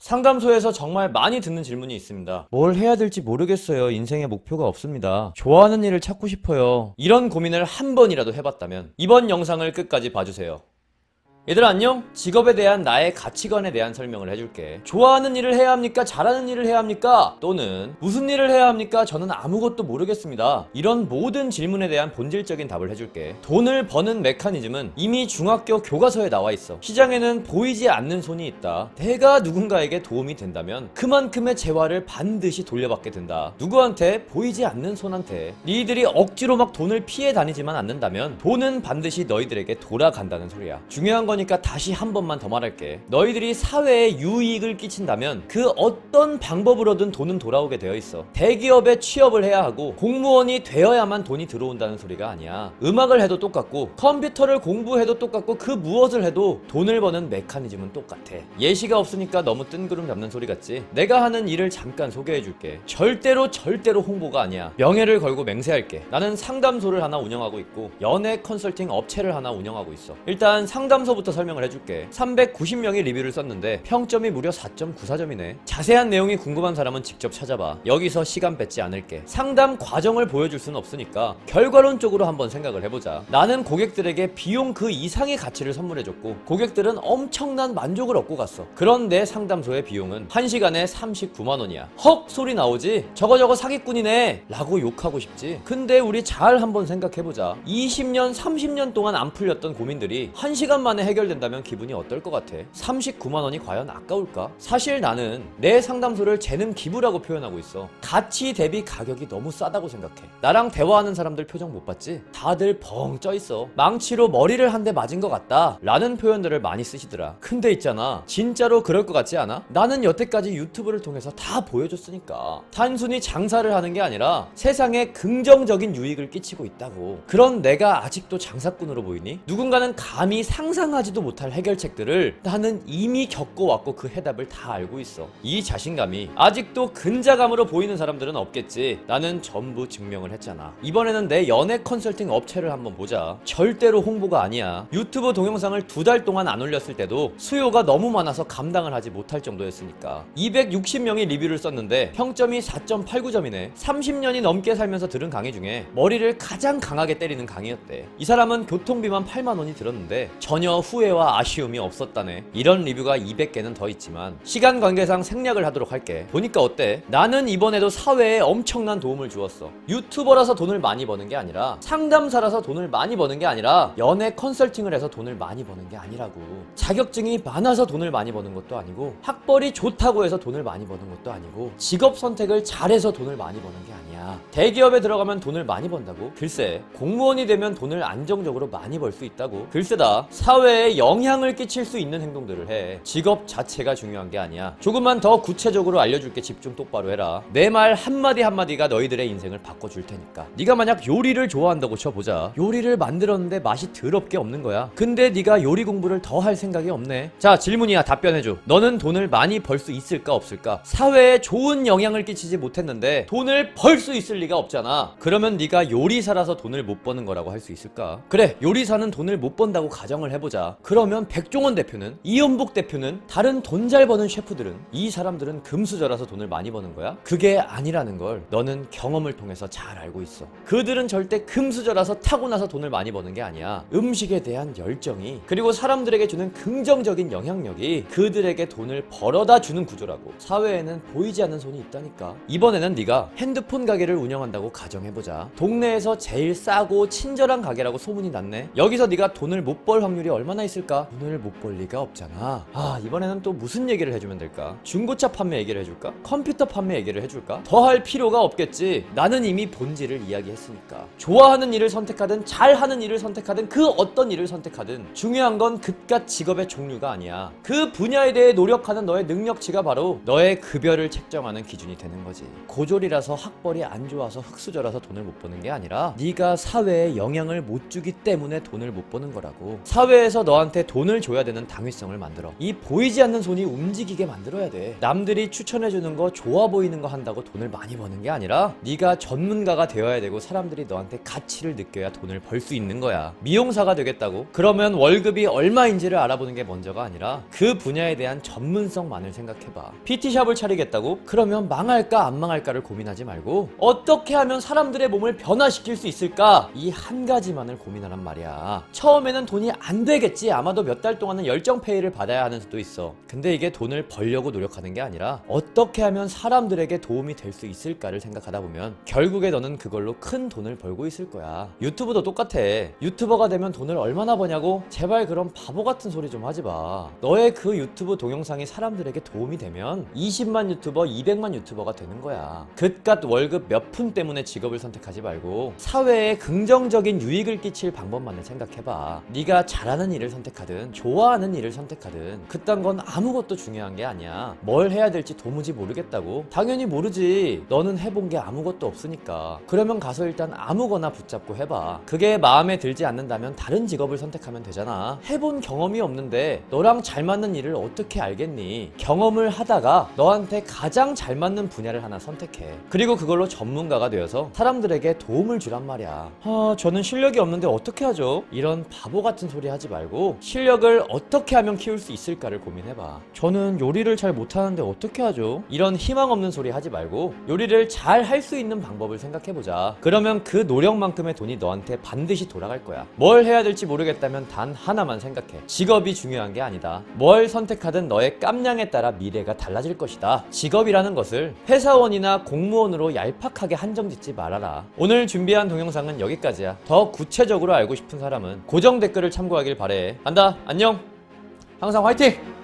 상담소에서 정말 많이 듣는 질문이 있습니다. 뭘 해야 될지 모르겠어요. 인생에 목표가 없습니다. 좋아하는 일을 찾고 싶어요. 이런 고민을 한 번이라도 해봤다면 이번 영상을 끝까지 봐주세요. 얘들아 안녕? 직업에 대한 나의 가치관에 대한 설명을 해줄게. 좋아하는 일을 해야 합니까? 잘하는 일을 해야 합니까? 또는 무슨 일을 해야 합니까? 저는 아무것도 모르겠습니다. 이런 모든 질문에 대한 본질적인 답을 해줄게. 돈을 버는 메커니즘은 이미 중학교 교과서에 나와 있어. 시장에는 보이지 않는 손이 있다. 내가 누군가에게 도움이 된다면 그만큼의 재화를 반드시 돌려받게 된다. 누구한테? 보이지 않는 손한테. 니들이 억지로 막 돈을 피해 다니지만 않는다면 돈은 반드시 너희들에게 돌아간다는 소리야. 중요한 건 그러니까 다시 한 번만 더 말할게. 너희들이 사회에 유익을 끼친다면 그 어떤 방법으로든 돈은 돌아오게 되어 있어. 대기업에 취업을 해야 하고 공무원이 되어야만 돈이 들어온다는 소리가 아니야. 음악을 해도 똑같고 컴퓨터를 공부해도 똑같고 그 무엇을 해도 돈을 버는 메커니즘은 똑같아. 예시가 없으니까 너무 뜬구름 잡는 소리 같지? 내가 하는 일을 잠깐 소개해줄게. 절대로 홍보가 아니야. 명예를 걸고 맹세할게. 나는 상담소를 하나 운영하고 있고 연애 컨설팅 업체를 하나 운영하고 있어. 일단 상담소부터 설명을 해줄게. 390명이 리뷰를 썼는데 평점이 무려 4.94점이네. 자세한 내용이 궁금한 사람은 직접 찾아봐. 여기서 시간 뺏지 않을게. 상담 과정을 보여줄 수는 없으니까 결과론적으로 한번 생각을 해보자. 나는 고객들에게 비용 그 이상의 가치를 선물해줬고 고객들은 엄청난 만족을 얻고 갔어. 그런데 상담소의 비용은 1시간에 39만원이야. 헉 소리 나오지? 저거 사기꾼이네 라고 욕하고 싶지. 근데 우리 잘 한번 생각해보자. 20년 30년 동안 안 풀렸던 고민들이 1시간 만에 해결된다면 기분이 어떨 것 같아? 39만원이 과연 아까울까? 사실 나는 내 상담소를 재능 기부라고 표현하고 있어. 가치 대비 가격이 너무 싸다고 생각해. 나랑 대화하는 사람들 표정 못 봤지? 다들 벙 쪄있어. 망치로 머리를 한 대 맞은 것 같다 라는 표현들을 많이 쓰시더라. 근데 있잖아, 진짜로 그럴 것 같지 않아? 나는 여태까지 유튜브를 통해서 다 보여줬으니까. 단순히 장사를 하는 게 아니라 세상에 긍정적인 유익을 끼치고 있다고. 그런 내가 아직도 장사꾼으로 보이니? 누군가는 감히 상상하지도 못할 해결책들을 나는 이미 겪어왔고 그 해답을 다 알고 있어. 이 자신감이 아직도 근자감으로 보이는 사람들은 없겠지. 나는 전부 증명을 했잖아. 이번에는 내 연애 컨설팅 업체를 한번 보자. 절대로 홍보가 아니야. 유튜브 동영상을 2달 동안 안 올렸을 때도 수요가 너무 많아서 감당을 하지 못할 정도였으니까. 260명이 리뷰를 썼는데 평점이 4.89점이네 30년이 넘게 살면서 들은 강의 중에 머리를 가장 강하게 때리는 강의였대. 이 사람은 교통비만 8만원이 들었는데 전혀 후회와 아쉬움이 없었다네. 이런 리뷰가 200개는 더 있지만 시간 관계상 생략을 하도록 할게. 보니까 어때? 나는 이번에도 사회에 엄청난 도움을 주었어. 유튜버라서 돈을 많이 버는 게 아니라, 상담사라서 돈을 많이 버는 게 아니라, 연애 컨설팅을 해서 돈을 많이 버는 게 아니라고. 자격증이 많아서 돈을 많이 버는 것도 아니고, 학벌이 좋다고 해서 돈을 많이 버는 것도 아니고, 직업 선택을 잘해서 돈을 많이 버는 게 아니야. 대기업에 들어가면 돈을 많이 번다고? 글쎄. 공무원이 되면 돈을 안정적으로 많이 벌 수 있다고? 글쎄다. 사회에 영향을 끼칠 수 있는 행동들을 해. 직업 자체가 중요한 게 아니야. 조금만 더 구체적으로 알려줄게. 집중 똑바로 해라. 내 말 한마디 한마디가 너희들의 인생을 바꿔줄 테니까. 네가 만약 요리를 좋아한다고 쳐보자. 요리를 만들었는데 맛이 더럽게 없는 거야. 근데 네가 요리 공부를 더 할 생각이 없네. 자, 질문이야. 답변해줘. 너는 돈을 많이 벌 수 있을까 없을까? 사회에 좋은 영향을 끼치지 못했는데 돈을 벌 수 있을 리가 없잖아. 그러면 네가 요리사라서 돈을 못 버는 거라고 할 수 있을까? 그래, 요리사는 돈을 못 번다고 가정을 해보자. 그러면 백종원 대표는, 이연복 대표는, 다른 돈 잘 버는 셰프들은, 이 사람들은 금수저라서 돈을 많이 버는 거야? 그게 아니라는 걸 너는 경험을 통해서 잘 알고 있어. 그들은 절대 금수저라서 타고나서 돈을 많이 버는 게 아니야. 음식에 대한 열정이, 그리고 사람들에게 주는 긍정적인 영향력이 그들에게 돈을 벌어다 주는 구조라고. 사회에는 보이지 않는 손이 있다니까. 이번에는 네가 핸드폰 가게를 운영한다고 가정해보자. 동네에서 제일 싸고 친절한 가게라고 소문이 났네. 여기서 네가 돈을 못 벌 확률이 얼마나 있을까? 돈을 못 벌 리가 없잖아. 이번에는 또 무슨 얘기를 해주면 될까? 중고차 판매 얘기를 해줄까? 컴퓨터 판매 얘기를 해줄까? 더 할 필요가 없겠지. 나는 이미 본질을 이야기했으니까. 좋아하는 일을 선택하든 잘하는 일을 선택하든 그 어떤 일을 선택하든 중요한 건 그깟 직업의 종류가 아니야. 그 분야에 대해 노력하는 너의 능력치가 바로 너의 급여를 책정하는 기준이 되는 거지. 고졸이라서 학벌이 안 좋아서 흙수저라서 돈을 못 버는 게 아니라 네가 사회에 영향을 못 주기 때문에 돈을 못 버는 거라고. 사회에서 너한테 돈을 줘야 되는 당위성을 만들어. 이 보이지 않는 손이 움직이게 만들어야 돼. 남들이 추천해주는 거 좋아 보이는 거 한다고 돈을 많이 버는 게 아니라 네가 전문가가 되어야 되고 사람들이 너한테 가치를 느껴야 돈을 벌 수 있는 거야. 미용사가 되겠다고? 그러면 월급이 얼마인지를 알아보는 게 먼저가 아니라 그 분야에 대한 전문성만을 생각해봐. PT샵을 차리겠다고? 그러면 망할까 안 망할까를 고민하지 말고 어떻게 하면 사람들의 몸을 변화시킬 수 있을까? 이 한 가지만을 고민하란 말이야. 처음에는 돈이 안 되겠지. 아마도 몇 달 동안은 열정페이를 받아야 하는 수도 있어. 근데 이게 돈을 벌려고 노력하는 게 아니라 어떻게 하면 사람들에게 도움이 될 수 있을까를 생각하다 보면 결국에 너는 그걸로 큰 돈을 벌고 있을 거야. 유튜브도 똑같아. 유튜버가 되면 돈을 얼마나 버냐고? 제발 그런 바보 같은 소리 좀 하지 마. 너의 그 유튜브 동영상이 사람들에게 도움이 되면 20만 유튜버, 200만 유튜버가 되는 거야. 그깟 월급 몇 푼 때문에 직업을 선택하지 말고 사회에 긍정적인 유익을 끼칠 방법만을 생각해봐. 네가 잘하는 일을 선택하든 좋아하는 일을 선택하든 그딴 건 아무것도 중요한 게 아니야. 뭘 해야 될지 도무지 모르겠다고? 당연히 모르지. 너는 해본 게 아무것도 없으니까. 그러면 가서 일단 아무거나 붙잡고 해봐. 그게 마음에 들지 않는다면 다른 직업을 선택하면 되잖아. 해본 경험이 없는데 너랑 잘 맞는 일을 어떻게 알겠니? 경험을 하다가 너한테 가장 잘 맞는 분야를 하나 선택해. 그리고 그걸로 전문가가 되어서 사람들에게 도움을 주란 말이야. 저는 실력이 없는데 어떻게 하죠? 이런 바보 같은 소리 하지 말고 실력을 어떻게 하면 키울 수 있을까를 고민해봐. 저는 요리를 잘 못하는데 어떻게 하죠? 이런 희망 없는 소리 하지 말고 요리를 잘 할 수 있는 방법을 생각해보자. 그러면 그 노력만큼의 돈이 너한테 반드시 돌아갈 거야. 뭘 해야 될지 모르겠다면 단 하나만 생각해. 직업이 중요한 게 아니다. 뭘 선택하든 너의 깜냥에 따라 미래가 달라질 것이다. 직업이라는 것을 회사원이나 공무원으로 얄팍하게 한정짓지 말아라. 오늘 준비한 동영상은 여기까지야. 더 구체적으로 알고 싶은 사람은 고정 댓글을 참고하길 바래. 간다. 안녕. 항상 화이팅!